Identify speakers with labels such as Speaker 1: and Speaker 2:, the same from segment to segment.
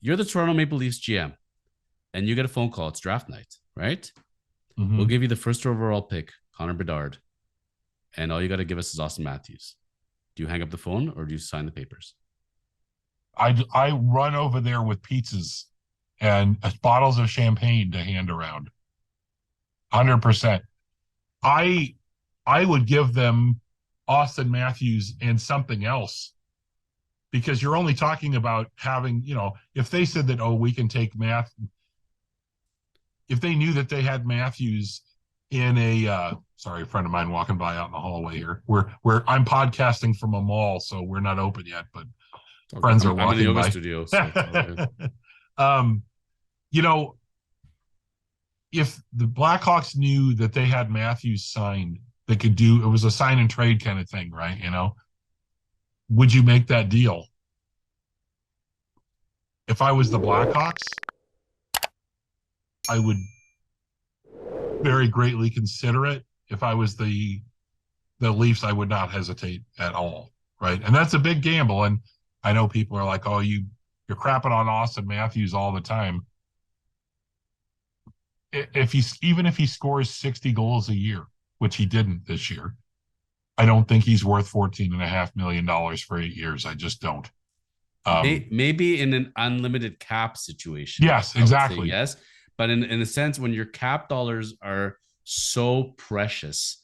Speaker 1: you're the Toronto Maple Leafs GM, and you get a phone call. It's draft night, right?
Speaker 2: Mm-hmm.
Speaker 1: We'll give you the first overall pick, Connor Bedard, and all you got to give us is Austin Matthews. Do you hang up the phone or do you sign the papers?
Speaker 2: I run over there with pizzas and bottles of champagne to hand around. 100%. I would give them Austin Matthews and something else, because you're only talking about having, if they said that, we can take if they knew that they had Matthews in a sorry, a friend of mine walking by out in the hallway here. I'm podcasting from a mall, so we're not open yet, but friends are walking by.
Speaker 1: I'm in the yoga studio, so it's all good.
Speaker 2: If the Blackhawks knew that they had Matthews signed, they could it was a sign and trade kind of thing, right? Would you make that deal? If I was the Blackhawks, I would very greatly consider it. If I was the Leafs, I would not hesitate at all, right? And that's a big gamble. And I know people are like, "Oh, you're crapping on Austin Matthews all the time." Even if he scores 60 goals a year, which he didn't this year, I don't think he's worth $14.5 million for 8 years. I just don't.
Speaker 1: Maybe in an unlimited cap situation.
Speaker 2: Yes, exactly.
Speaker 1: Yes. But in a sense, when your cap dollars are so precious,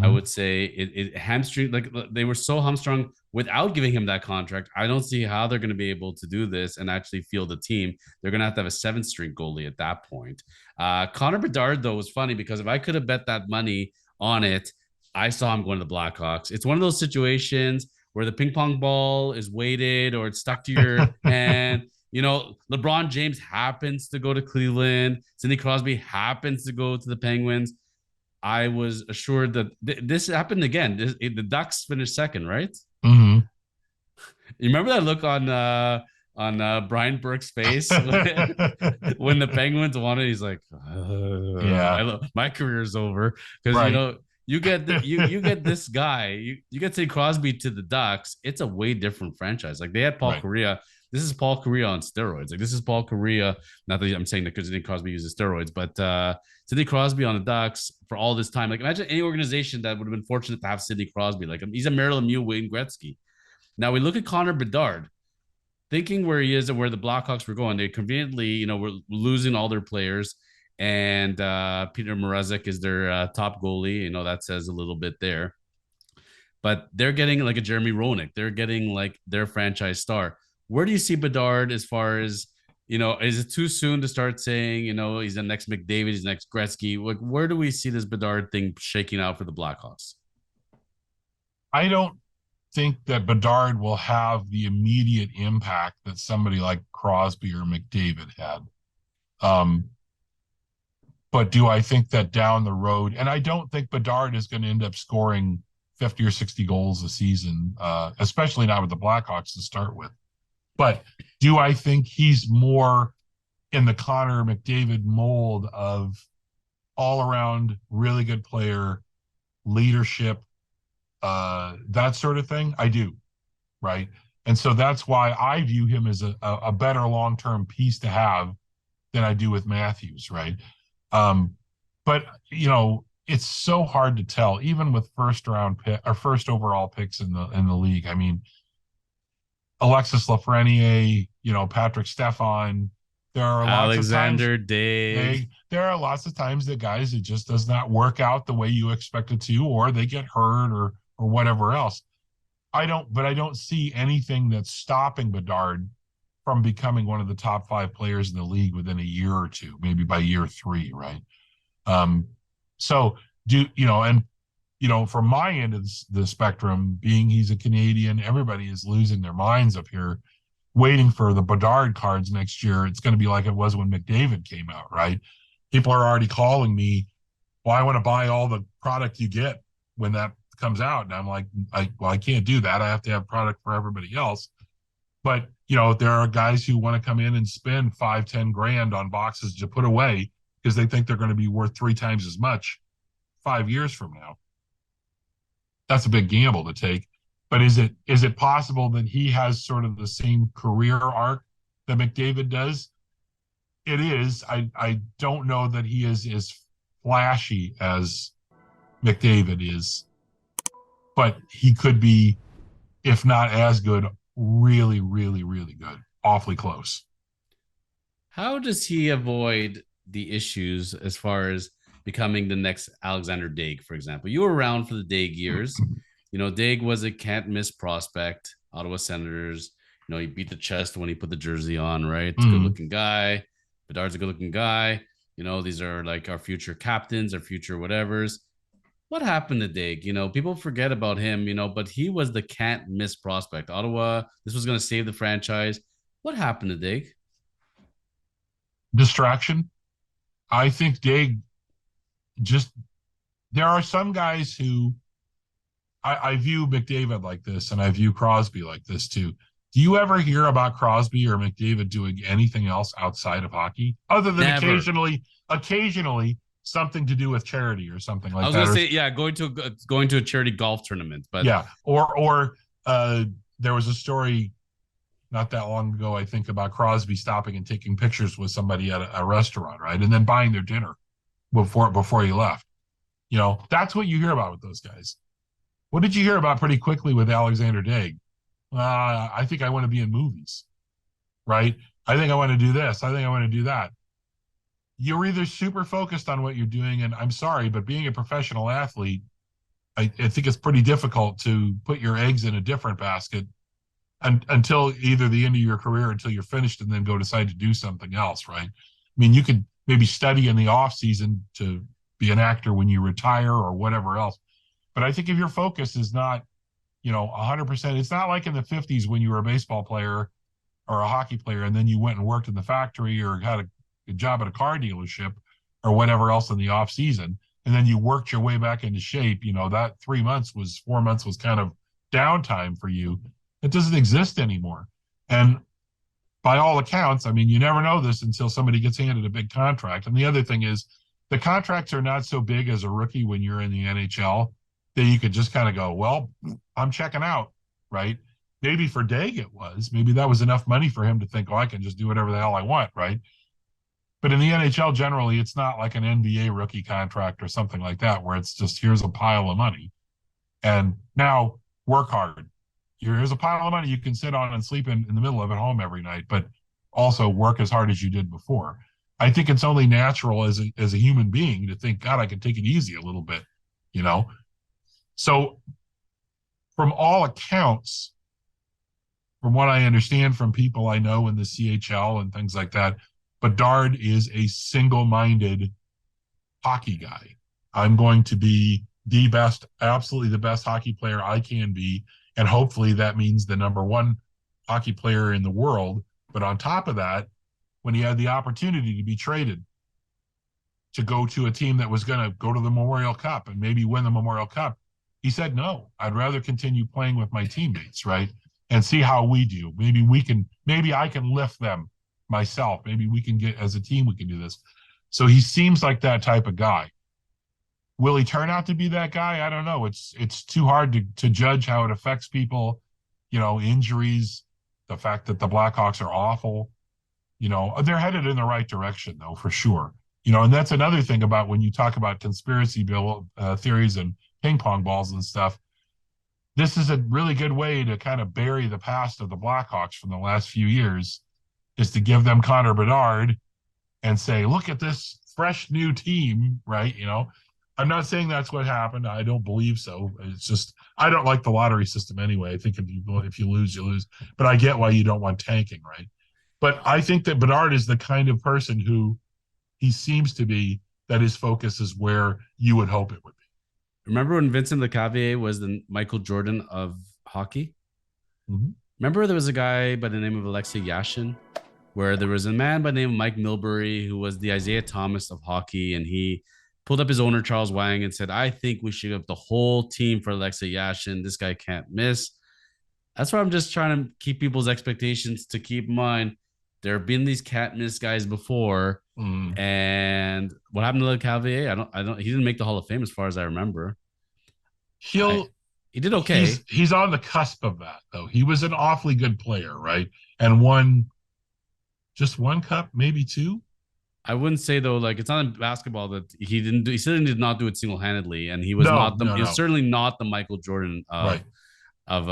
Speaker 1: I would say it hamstring, like they were so hamstrung without giving him that contract. I don't see how they're going to be able to do this and actually field the team. They're going to have a 7th-string goalie at that point. Connor Bedard, though, was funny because if I could have bet that money on it, I saw him going to the Blackhawks. It's one of those situations where the ping pong ball is weighted or it's stuck to your hand. LeBron James happens to go to Cleveland. Sidney Crosby happens to go to the Penguins. I was assured that this happened again. The Ducks finished second, right?
Speaker 2: Mm-hmm.
Speaker 1: You remember that look on Brian Burke's face when the Penguins won it? He's like,
Speaker 2: "Yeah,
Speaker 1: my career is over." Because
Speaker 2: right.
Speaker 1: you get this guy, you get Sidney Crosby to the Ducks. It's a way different franchise. Like they had Paul Correa. This is Paul Correa on steroids. Like this is Paul Correa. Not that I'm saying that because Sidney Crosby uses steroids, but Sidney Crosby on the Ducks for all this time. Like imagine any organization that would have been fortunate to have Sidney Crosby. Like he's a Marilyn Lemieux, Wayne Gretzky. Now we look at Connor Bedard, thinking where he is and where the Blackhawks were going. They conveniently, were losing all their players, and Peter Mrazek is their top goalie. That says a little bit there. But they're getting like a Jeremy Roenick. They're getting like their franchise star. Where do you see Bedard as far as, is it too soon to start saying, he's the next McDavid, he's the next Gretzky? Like, where do we see this Bedard thing shaking out for the Blackhawks?
Speaker 2: I don't think that Bedard will have the immediate impact that somebody like Crosby or McDavid had. But do I think that down the road, and I don't think Bedard is going to end up scoring 50 or 60 goals a season, especially not with the Blackhawks to start with. But do I think he's more in the Connor McDavid mold of all-around really good player, leadership, that sort of thing? I do, right? And so that's why I view him as a better long-term piece to have than I do with Matthews, right? But, it's so hard to tell, even with first-round pick or first overall picks in the league. I mean, Alexis Lafreniere, Patrick Stefan. There are
Speaker 1: Alexander Dave.
Speaker 2: There are lots of times that guys, it just does not work out the way you expect it to, or they get hurt or whatever else. I don't see anything that's stopping Bedard from becoming one of the top 5 players in the league within a year or two, maybe by year 3, right? So from my end of the spectrum, being he's a Canadian, everybody is losing their minds up here, waiting for the Bedard cards next year. It's going to be like it was when McDavid came out, right? People are already calling me, well, I want to buy all the product you get when that comes out. And I'm like, I can't do that. I have to have product for everybody else. But, there are guys who want to come in and spend $5-10 on boxes to put away because they think they're going to be worth 3 times as much 5 years from now. That's a big gamble to take. But is it possible that he has sort of the same career arc that McDavid does. It is. I don't know that he is as flashy as McDavid is, but he could be, if not as good, really, really, really good. Awfully close.
Speaker 1: How does he avoid the issues as far as becoming the next Alexander Daig, for example? You were around for the Daig years. Daig was a can't miss prospect, Ottawa Senators. He beat the chest when he put the jersey on, right? Good looking guy. Bedard's a good looking guy. These are like our future captains, our future whatevers. What happened to Daig? People forget about him, but he was the can't miss prospect. Ottawa, this was going to save the franchise. What happened to Daig?
Speaker 2: Distraction. I think Daig just, there are some guys who I view McDavid like this, and I view Crosby like this too. Do you ever hear about Crosby or McDavid doing anything else outside of hockey other than
Speaker 1: Never.
Speaker 2: occasionally something to do with charity or something like that?
Speaker 1: I was going to say, yeah, going to a charity golf tournament, but
Speaker 2: yeah, or there was a story not that long ago, I think, about Crosby stopping and taking pictures with somebody at a restaurant, right, and then buying their dinner before he left. That's what you hear about with those guys. What did you hear about pretty quickly with Alexander Daig? I think I want to be in movies, right? I think I want to do this. I think I want to do that. You're either super focused on what you're doing, and I'm sorry, but being a professional athlete, I think it's pretty difficult to put your eggs in a different basket until either the end of your career, until you're finished, and then go decide to do something else, right? I mean, you could maybe study in the off season to be an actor when you retire or whatever else. But I think if your focus is not, 100%, it's not like in the 50s when you were a baseball player or a hockey player and then you went and worked in the factory or had a job at a car dealership or whatever else in the off season, and then you worked your way back into shape. That 4 months was kind of downtime for you. It doesn't exist anymore. And by all accounts, I mean, you never know this until somebody gets handed a big contract. And the other thing is, the contracts are not so big as a rookie when you're in the NHL that you could just kind of go, well, I'm checking out, right? Maybe for Daig it was. Maybe that was enough money for him to think, I can just do whatever the hell I want, right? But in the NHL, generally, it's not like an NBA rookie contract or something like that, where it's just, here's a pile of money. And now work hard. Here's a pile of money you can sit on and sleep in the middle of at home every night, but also work as hard as you did before. I think it's only natural as a human being to think, God, I can take it easy a little bit, So from all accounts, from what I understand from people I know in the CHL and things like that, Bedard is a single-minded hockey guy. I'm going to be the best, absolutely the best hockey player I can be, and hopefully that means the number one hockey player in the world. But on top of that, when he had the opportunity to be traded to go to a team that was going to go to the Memorial Cup and maybe win the Memorial Cup, he said, no, I'd rather continue playing with my teammates, right? And see how we do. Maybe I can lift them myself. Maybe we can as a team, we can do this. So he seems like that type of guy. Will he turn out to be that guy? I don't know. It's too hard to judge how it affects people, injuries, the fact that the Blackhawks are awful. They're headed in the right direction, though, for sure. And that's another thing about when you talk about conspiracy theories and ping pong balls and stuff. This is a really good way to kind of bury the past of the Blackhawks from the last few years, is to give them Connor Bedard and say, look at this fresh new team, right? I'm not saying that's what happened. I don't believe so. It's just, I don't like the lottery system anyway. I think if you lose, you lose. But I get why you don't want tanking, right? But I think that Bedard is the kind of person who he seems to be, that his focus is where you would hope it would be.
Speaker 1: Remember when Vincent Lecavalier was the Michael Jordan of hockey?
Speaker 2: Mm-hmm.
Speaker 1: Remember there was a guy by the name of Alexei Yashin, where there was a man by the name of Mike Milbury who was the Isiah Thomas of hockey, and he pulled up his owner, Charles Wang, and said, I think we should have the whole team for Alexei Yashin. This guy can't miss. That's why I'm just trying to keep people's expectations, to keep in mind there have been these can't miss guys before. And what happened to Lecavalier? I don't. He didn't make the Hall of Fame as far as I remember. He did okay.
Speaker 2: He's on the cusp of that, though. He was an awfully good player, right? And won Just one cup, maybe two.
Speaker 1: I wouldn't say though, like it's not in basketball that he didn't do. He certainly did not do it single handedly, and he was
Speaker 2: No,
Speaker 1: not the.
Speaker 2: no,
Speaker 1: He was
Speaker 2: no.
Speaker 1: certainly not the Michael Jordan
Speaker 2: Right.
Speaker 1: of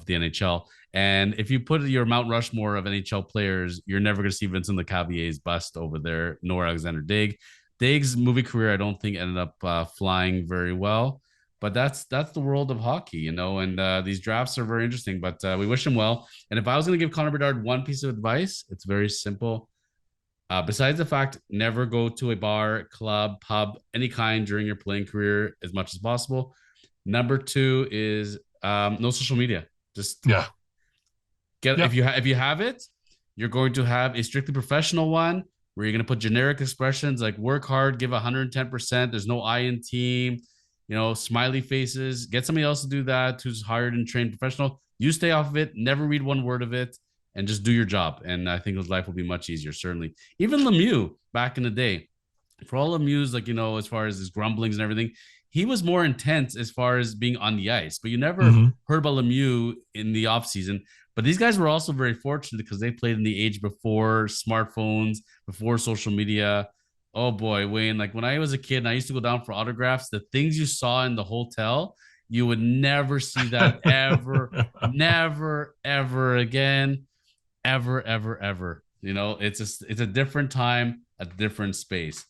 Speaker 1: the NHL. And if you put your Mount Rushmore of NHL players, you're never going to see Vincent Lecavallier's bust over there, nor Alexander Digg. Digg's movie career, I don't think ended up flying very well. But that's the world of hockey, you know. And these drafts are very interesting. But we wish him well. And if I was going to give Connor Bedard one piece of advice, it's very simple. Besides the fact, never go to a bar, club, pub, any kind during your playing career as much as possible. Number two is no social media. Just
Speaker 2: Yeah.
Speaker 1: get
Speaker 2: Yep.
Speaker 1: if you have it, you're going to have a strictly professional one where you're going to put generic expressions like work hard, give 110%. There's no I in team, you know, smiley faces. Get somebody else to do that who's hired and trained professional. You stay off of it. Never read one word of it, and just do your job. And I think his life will be much easier. Certainly, even Lemieux back in the day, for all Lemieux's, like, you know, as far as his grumblings and everything, he was more intense as far as being on the ice. But you never
Speaker 2: Mm-hmm.
Speaker 1: heard about Lemieux in the offseason. But these guys were also very fortunate because they played in the age before smartphones, before social media. Oh boy, Wayne, like when I was a kid and I used to go down for autographs, the things you saw in the hotel, you would never see that ever, never, ever again, ever, ever, ever. You know, it's a different time, a different space.